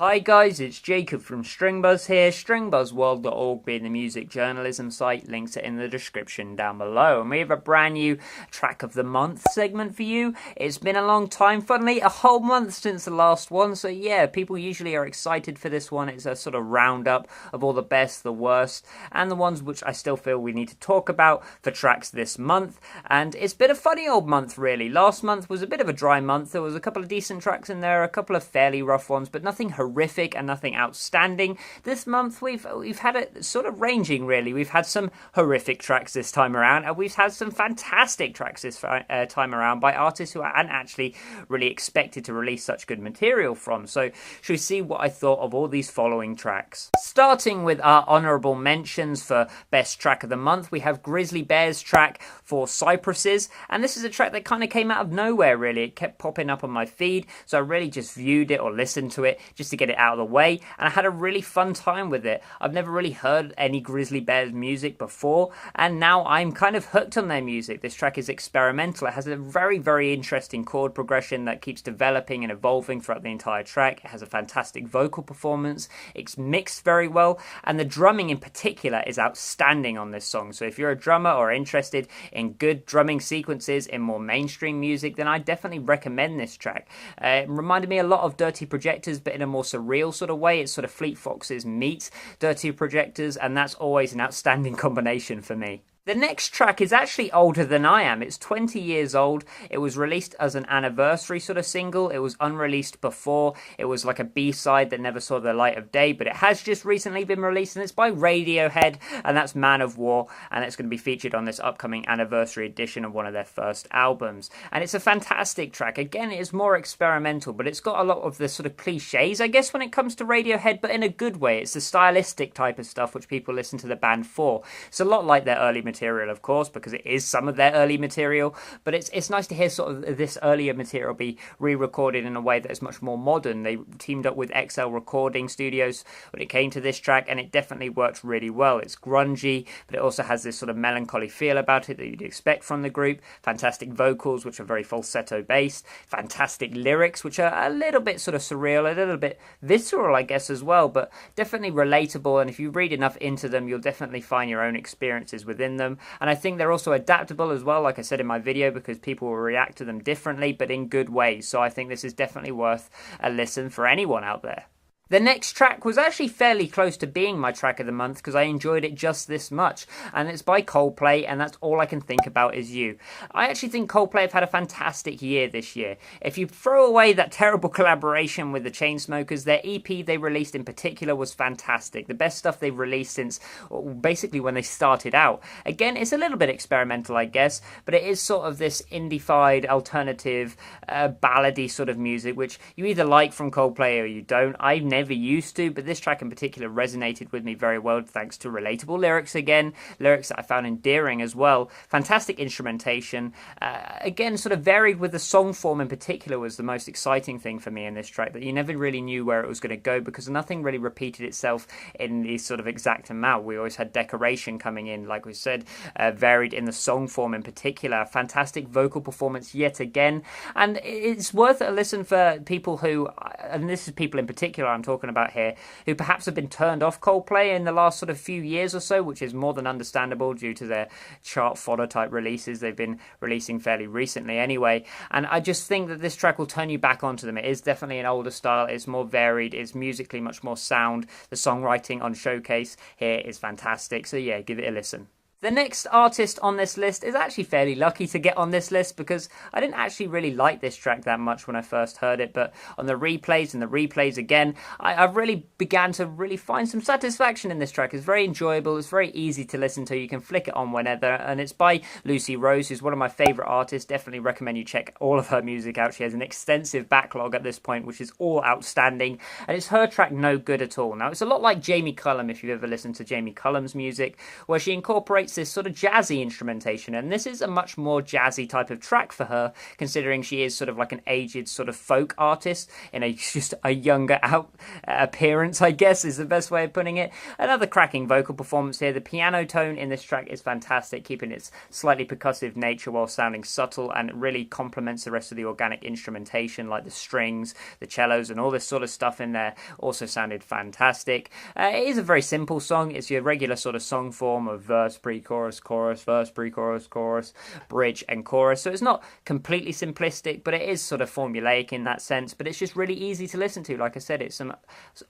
Hi guys, it's Jacob from Stringbuzz here, stringbuzzworld.org being the music journalism site, links are in the description down below, and we have a brand new track of the month segment for you. It's been a long time, funnily, a whole month since the last one, so yeah, people usually are excited for this one. It's a sort of roundup of all the best, the worst, and the ones which I still feel we need to talk about for tracks this month, and it's been a funny old month really. Last month was a bit of a dry month. There was a couple of decent tracks in there, a couple of fairly rough ones, but nothing horrific and nothing outstanding. This month we've had it sort of ranging really. We've had some horrific tracks this time around, and we've had some fantastic tracks this time around by artists who I hadn't actually really expected to release such good material from. So should we see what I thought of all these following tracks? Starting with our honourable mentions for best track of the month, we have Grizzly Bear's track for Cypresses, and this is a track that kind of came out of nowhere really. It kept popping up on my feed, so I really just viewed it or listened to it just to get it out of the way, and I had a really fun time with it. I've never really heard any Grizzly Bear's music before, and now I'm kind of hooked on their music. This track is experimental. It has a very interesting chord progression that keeps developing and evolving throughout the entire track. It has a fantastic vocal performance. It's mixed very well, and the drumming in particular is outstanding on this song. So if you're a drummer or interested in good drumming sequences in more mainstream music, then I definitely recommend this track. It reminded me a lot of Dirty Projectors, but in a more surreal sort of way. It's sort of Fleet Foxes meets Dirty Projectors, and that's always an outstanding combination for me. The next track is actually older than I am. It's 20 years old. It was released as an anniversary sort of single. It was unreleased before. It was like a B-side that never saw the light of day, but it has just recently been released, and it's by Radiohead, and that's Man of War, and it's going to be featured on this upcoming anniversary edition of one of their first albums. And it's a fantastic track. Again, it is more experimental, but it's got a lot of the sort of cliches, I guess, when it comes to Radiohead, but in a good way. It's the stylistic type of stuff which people listen to the band for. It's a lot like their early material, of course, because it is some of their early material, but it's nice to hear sort of this earlier material be re-recorded in a way that is much more modern. They teamed up with XL Recording Studios when it came to this track, and it definitely works really well. It's grungy, but it also has this sort of melancholy feel about it that you'd expect from the group. Fantastic vocals, which are very falsetto based. Fantastic lyrics, which are a little bit sort of surreal, a little bit visceral, I guess, as well, but definitely relatable, and if you read enough into them, you'll definitely find your own experiences within them. And I think they're also adaptable as well, like I said in my video, because people will react to them differently, but in good ways. So I think this is definitely worth a listen for anyone out there. The next track was actually fairly close to being my track of the month because I enjoyed it just this much, and it's by Coldplay, and that's All I Can Think About Is You. I actually think Coldplay have had a fantastic year this year. If you throw away that terrible collaboration with the Chainsmokers, their EP they released in particular was fantastic. The best stuff they've released since basically when they started out. Again, it's a little bit experimental, I guess, but it is sort of this indie-fied, alternative, ballady sort of music, which you either like from Coldplay or you don't. I've never used to, but this track in particular resonated with me very well thanks to relatable lyrics again, lyrics that I found endearing as well. Fantastic instrumentation, again sort of varied with the song form in particular was the most exciting thing for me in this track, that you never really knew where it was going to go because nothing really repeated itself in the sort of exact amount. We always had decoration coming in, like we said, varied in the song form in particular. Fantastic vocal performance yet again, and it's worth a listen for people who, and this is people in particular I'm talking about here, who perhaps have been turned off Coldplay in the last sort of few years or so, which is more than understandable due to their chart fodder type releases they've been releasing fairly recently anyway. And I just think that this track will turn you back onto them. It is definitely an older style, it's more varied, it's musically much more sound. The songwriting on Showcase here is fantastic, so yeah, give it a listen. The next artist on this list is actually fairly lucky to get on this list because I didn't actually really like this track that much when I first heard it, but on the replays and the replays again, I really began to really find some satisfaction in this track. It's very enjoyable, it's very easy to listen to, you can flick it on whenever, and it's by Lucy Rose, who's one of my favourite artists. Definitely recommend you check all of her music out. She has an extensive backlog at this point, which is all outstanding, and it's her track No Good At All. Now, it's a lot like Jamie Cullum, if you've ever listened to Jamie Cullum's music, where she incorporates presents this sort of jazzy instrumentation, and this is a much more jazzy type of track for her, considering she is sort of like an aged sort of folk artist in just a younger appearance, I guess is the best way of putting it. Another cracking vocal performance here. The piano tone in this track is fantastic, keeping its slightly percussive nature while sounding subtle, and it really complements the rest of the organic instrumentation, like the strings, the cellos, and all this sort of stuff in there also sounded fantastic. It is a very simple song. It's your regular sort of song form of verse, pre-chorus, chorus, verse, pre-chorus, chorus, bridge, and chorus. So it's not completely simplistic, but it is sort of formulaic in that sense. But it's just really easy to listen to. Like I said, it's some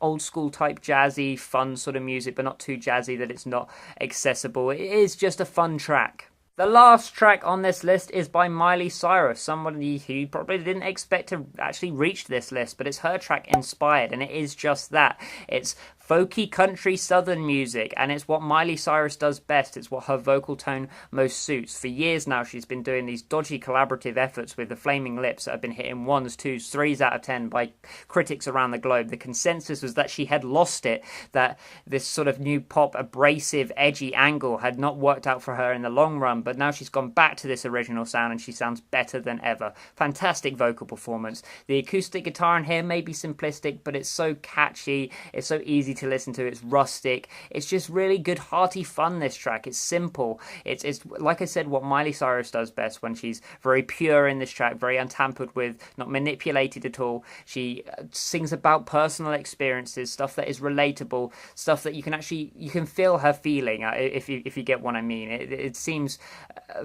old school type jazzy, fun sort of music, but not too jazzy that it's not accessible. It is just a fun track. The last track on this list is by Miley Cyrus, somebody who you probably didn't expect to actually reach this list, but it's her track Inspired, and it is just that. It's folky country southern music, and it's what Miley Cyrus does best. It's what her vocal tone most suits. For years now, she's been doing these dodgy collaborative efforts with the Flaming Lips that have been hitting 1s, 2s, 3s out of 10 by critics around the globe. The consensus was that she had lost it, that this sort of new pop, abrasive, edgy angle had not worked out for her in the long run, but now she's gone back to this original sound and she sounds better than ever. Fantastic vocal performance. The acoustic guitar in here may be simplistic, but it's so catchy, it's so easy to listen to, it's rustic, it's just really good hearty fun, this track. It's simple, it's like I said, what Miley Cyrus does best, when she's very pure in this track, very untampered with, not manipulated at all. She sings about personal experiences, stuff that is relatable, stuff that you can feel her feeling, if you get what I mean. It seems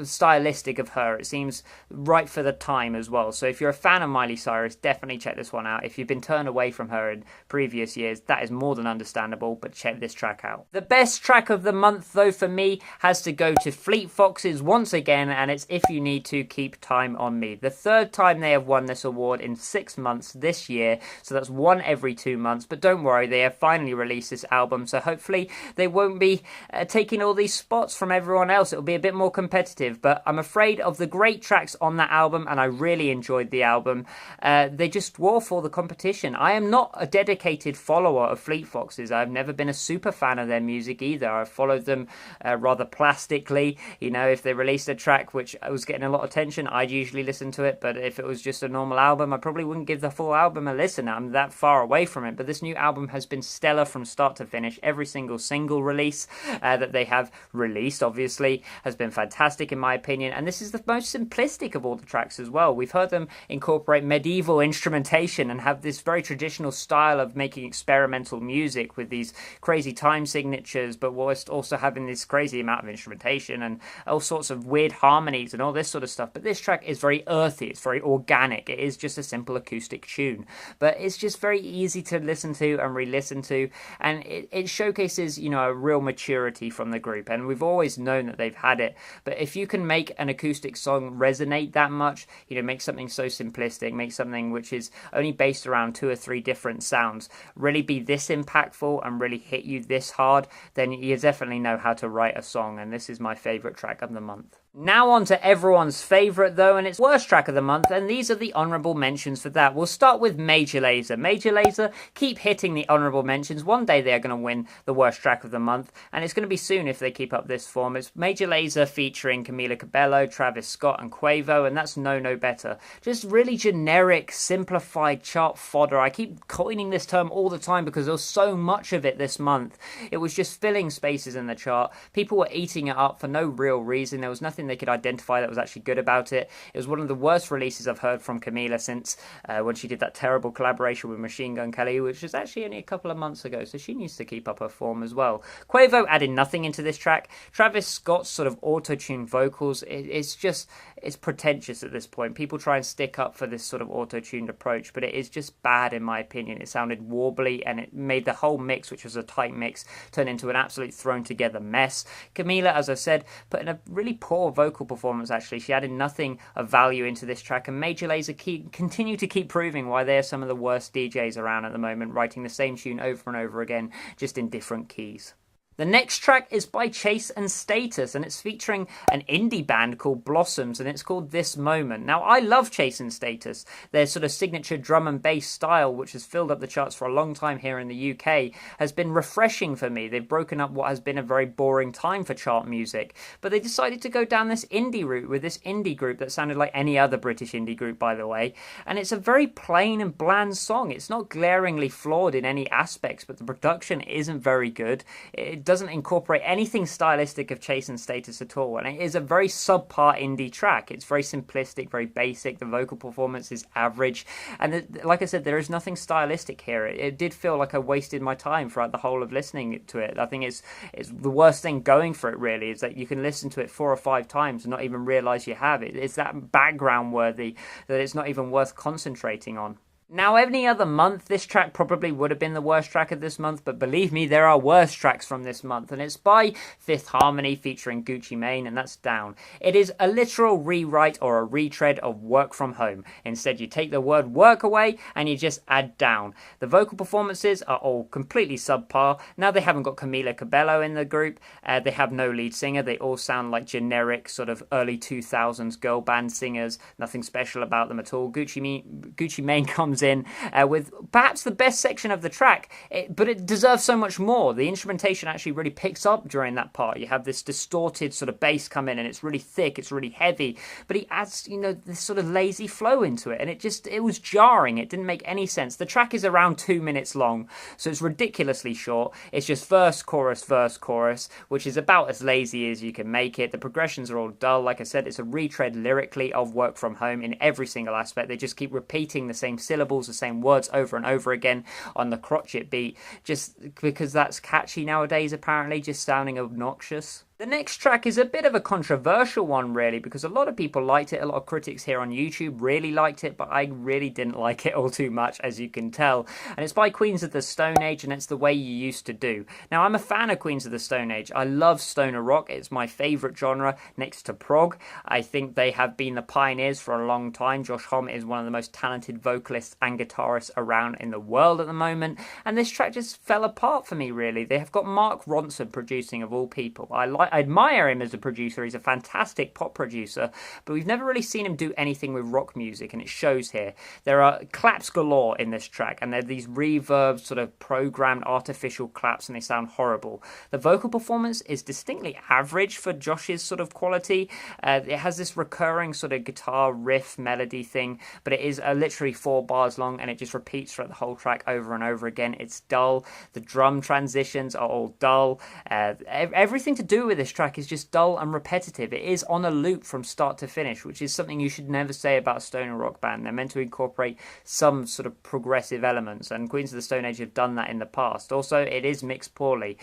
stylistic of her, it seems right for the time as well. So if you're a fan of Miley Cyrus, definitely check this one out. If you've been turned away from her in previous years, that is more than understandable, but check this track out. The best track of the month, though, for me has to go to Fleet Foxes once again, and it's If You Need To Keep Time On Me. The third time they have won this award in 6 months this year, so that's one every 2 months. But don't worry, they have finally released this album, so hopefully they won't be taking all these spots from everyone else. It'll be a bit more competitive, but I'm afraid of the great tracks on that album, and I really enjoyed the album. They just dwarf all the competition. I am not a dedicated follower of Fleet Foxes. I've never been a super fan of their music either. I've followed them rather plastically. You know, if they released a track which was getting a lot of attention, I'd usually listen to it, but if it was just a normal album, I probably wouldn't give the full album a listen. I'm that far away from it, but this new album has been stellar from start to finish. Every single release that they have released, obviously, has been fantastic in my opinion, and this is the most simplistic of all the tracks as well. We've heard them incorporate medieval instrumentation and have this very traditional style of making experimental music with these crazy time signatures, but whilst also having this crazy amount of instrumentation and all sorts of weird harmonies and all this sort of stuff. But this track is very earthy, it's very organic, it is just a simple acoustic tune, but it's just very easy to listen to and re-listen to, and it showcases, you know, a real maturity from the group, and we've always known that they've had it. But if you can make an acoustic song resonate that much, you know, make something so simplistic, make something which is only based around 2 or 3 different sounds, really be this impactful and really hit you this hard, then you definitely know how to write a song, and this is my favourite track of the month. Now on to everyone's favourite though, and it's worst track of the month, and these are the honourable mentions for that. We'll start with Major Lazer. Major Lazer keep hitting the honourable mentions. One day they're going to win the worst track of the month, and it's going to be soon if they keep up this form. It's Major Lazer featuring Camila Cabello, Travis Scott and Quavo, and that's No Better. Just really generic, simplified chart fodder. I keep coining this term all the time because there was so much of it this month. It was just filling spaces in the chart. People were eating it up for no real reason. There was nothing they could identify that was actually good about it. It was one of the worst releases I've heard from Camila since when she did that terrible collaboration with Machine Gun Kelly, which was actually only a couple of months ago, so she needs to keep up her form as well. Quavo added nothing into this track. Travis Scott's sort of auto-tune vocals, it's pretentious at this point. People try and stick up for this sort of auto-tuned approach, but it is just bad in my opinion. It sounded warbly, and it made the whole mix, which was a tight mix, turn into an absolute thrown together mess. Camila, as I said, put in a really poor vocal performance actually. She added nothing of value into this track, and Major Lazer continue to keep proving why they're some of the worst DJs around at the moment, writing the same tune over and over again, just in different keys. The next track is by Chase and Status, and it's featuring an indie band called Blossoms, and it's called This Moment. Now, I love Chase and Status. Their sort of signature drum and bass style, which has filled up the charts for a long time here in the UK, has been refreshing for me. They've broken up what has been a very boring time for chart music, but they decided to go down this indie route with this indie group that sounded like any other British indie group, by the way, and it's a very plain and bland song. It's not glaringly flawed in any aspects, but the production isn't very good. It doesn't incorporate anything stylistic of Chase and Status at all, and it is a very subpar indie track. It's very simplistic, very basic. The vocal performance is average, and like I said, there is nothing stylistic here. It did feel like I wasted my time throughout the whole of listening to it. I think it's the worst thing going for it, really, is that you can listen to it 4 or 5 times and not even realise you have it. It's that background worthy that it's not even worth concentrating on. Now, any other month, this track probably would have been the worst track of this month, but believe me, there are worse tracks from this month, and it's by Fifth Harmony featuring Gucci Mane, and that's Down. It is a literal rewrite or a retread of Work From Home. Instead, you take the word work away and you just add down. The vocal performances are all completely subpar. Now, they haven't got Camila Cabello in the group. They have no lead singer. They all sound like generic sort of early 2000s girl band singers. Nothing special about them at all. Gucci Mane comes in with perhaps the best section of the track, but it deserves so much more. The instrumentation actually really picks up during that part. You have this distorted sort of bass come in, and it's really thick, it's really heavy, but he adds, this sort of lazy flow into it, and it was jarring. It didn't make any sense. The track is around 2 minutes long, so it's ridiculously short. It's just verse, chorus, which is about as lazy as you can make it. The progressions are all dull. Like I said, it's a retread lyrically of Work From Home in every single aspect. They just keep repeating the same syllables, the same words over and over again on the crotchet beat, just because that's catchy nowadays, apparently, just sounding obnoxious. The next track is a bit of a controversial one, really, because a lot of people liked it. A lot of critics here on YouTube really liked it, but I really didn't like it all too much, as you can tell. And it's by Queens of the Stone Age, and it's The Way You Used to Do. Now, I'm a fan of Queens of the Stone Age. I love stoner rock. It's my favourite genre next to prog. I think they have been the pioneers for a long time. Josh Homme is one of the most talented vocalists and guitarists around in the world at the moment, and this track just fell apart for me, really. They have got Mark Ronson producing, of all people. I admire him as a producer. He's a fantastic pop producer, but we've never really seen him do anything with rock music, and it shows here. There are claps galore in this track, and they're these reverb, sort of programmed artificial claps, and they sound horrible. The vocal performance is distinctly average for Josh's sort of quality. It has this recurring sort of guitar riff melody thing, but it is literally 4 bars long, and it just repeats throughout the whole track over and over again. It's dull. The drum transitions are all dull. Everything to do with this track is just dull and repetitive. It is on a loop from start to finish, which is something you should never say about a stoner rock band. They're meant to incorporate some sort of progressive elements, and Queens of the Stone Age have done that in the past. Also, it is mixed poorly.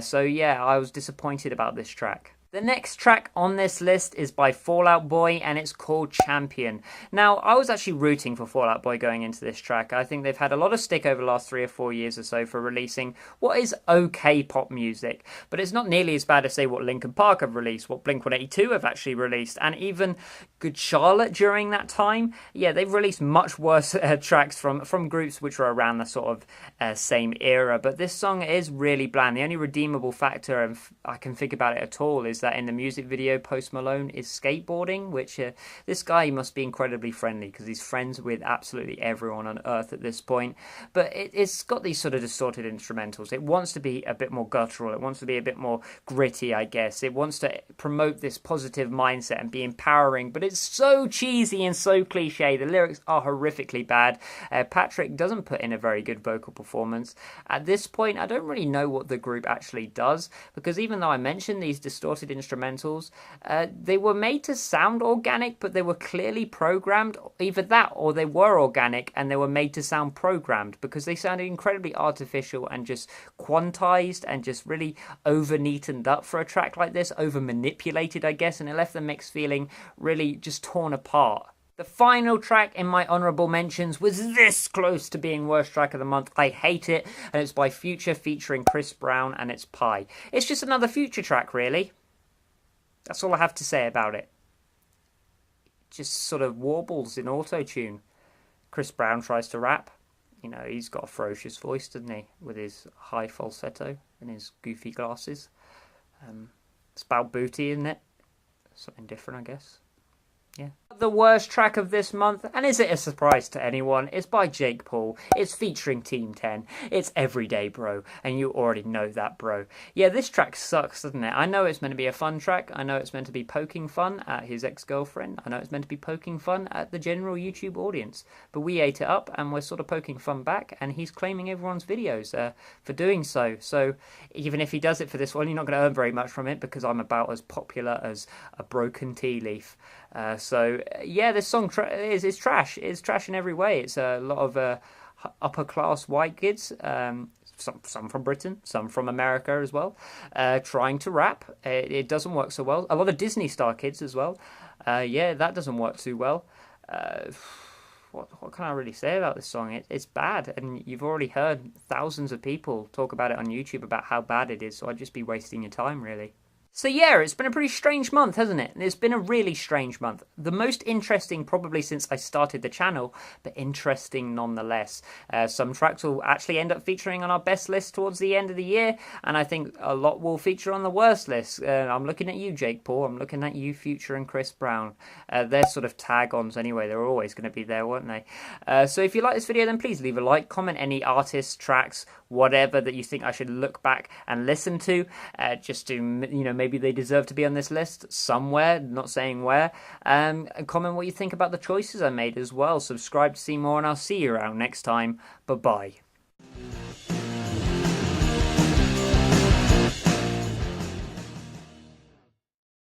So yeah, I was disappointed about this track. The next track on this list is by Fall Out Boy, and it's called Champion. Now, I was actually rooting for Fall Out Boy going into this track. I think they've had a lot of stick over the last 3 or 4 years or so for releasing what is okay pop music, but it's not nearly as bad as, say, what Linkin Park have released, what Blink-182 have actually released, and even Good Charlotte during that time. Yeah, they've released much worse tracks from groups which were around the sort of same era, but this song is really bland. The only redeemable factor, if I can think about it at all, is that in the music video, Post Malone is skateboarding, which this guy must be incredibly friendly, because he's friends with absolutely everyone on earth at this point. But it's got these sort of distorted instrumentals. It wants to be a bit more guttural. It wants to be a bit more gritty, I guess. It wants to promote this positive mindset and be empowering, but it's so cheesy and so cliche. The lyrics are horrifically bad. Patrick doesn't put in a very good vocal performance. At this point, I don't really know what the group actually does, because even though I mentioned these distorted instrumentals, they were made to sound organic, but they were clearly programmed. Either that, or they were organic and they were made to sound programmed, because they sounded incredibly artificial and just quantized and just really over neatened up for a track like this, over manipulated, I guess, and it left the mix feeling really just torn apart. The final track in my honourable mentions was this close to being worst track of the month. I hate it, and it's by Future featuring Chris Brown, and it's Pie. It's just another Future track, really. That's all I have to say about it. Just sort of warbles in auto-tune. Chris Brown tries to rap. He's got a ferocious voice, doesn't he? With his high falsetto. in his goofy glasses. It's about booty, isn't it? Something different, I guess. Yeah. The worst track of this month, and is it a surprise to anyone, is by Jake Paul. It's featuring Team 10. It's Everyday Bro, and you already know that, bro. Yeah, this track sucks, doesn't it? I know it's meant to be a fun track. I know it's meant to be poking fun at his ex-girlfriend. I know it's meant to be poking fun at the general YouTube audience. But we ate it up, and we're sort of poking fun back, and he's claiming everyone's videos for doing so. So even if he does it for this one, you're not going to earn very much from it, because I'm about as popular as a broken tea leaf. Yeah, this song is trash. It's trash in every way. It's a lot of upper class white kids, some from Britain, some from America as well, trying to rap. It doesn't work so well. A lot of Disney star kids as well. Yeah, that doesn't work too well. What can I really say about this song? It's bad, and you've already heard thousands of people talk about it on YouTube about how bad it is, so I'd just be wasting your time, really. So yeah, it's been a pretty strange month, hasn't it? It's been a really strange month. The most interesting probably since I started the channel, but interesting nonetheless. Some tracks will actually end up featuring on our best list towards the end of the year, and I think a lot will feature on the worst list. I'm looking at you, Jake Paul. I'm looking at you, Future and Chris Brown. They're sort of tag-ons anyway. They're always going to be there, weren't they? So if you like this video, then please leave a like, comment any artists, tracks, whatever that you think I should look back and listen to, just to, you know, maybe they deserve to be on this list somewhere, not saying where. And comment what you think about the choices I made as well. Subscribe to see more, and I'll see you around next time. Bye-bye.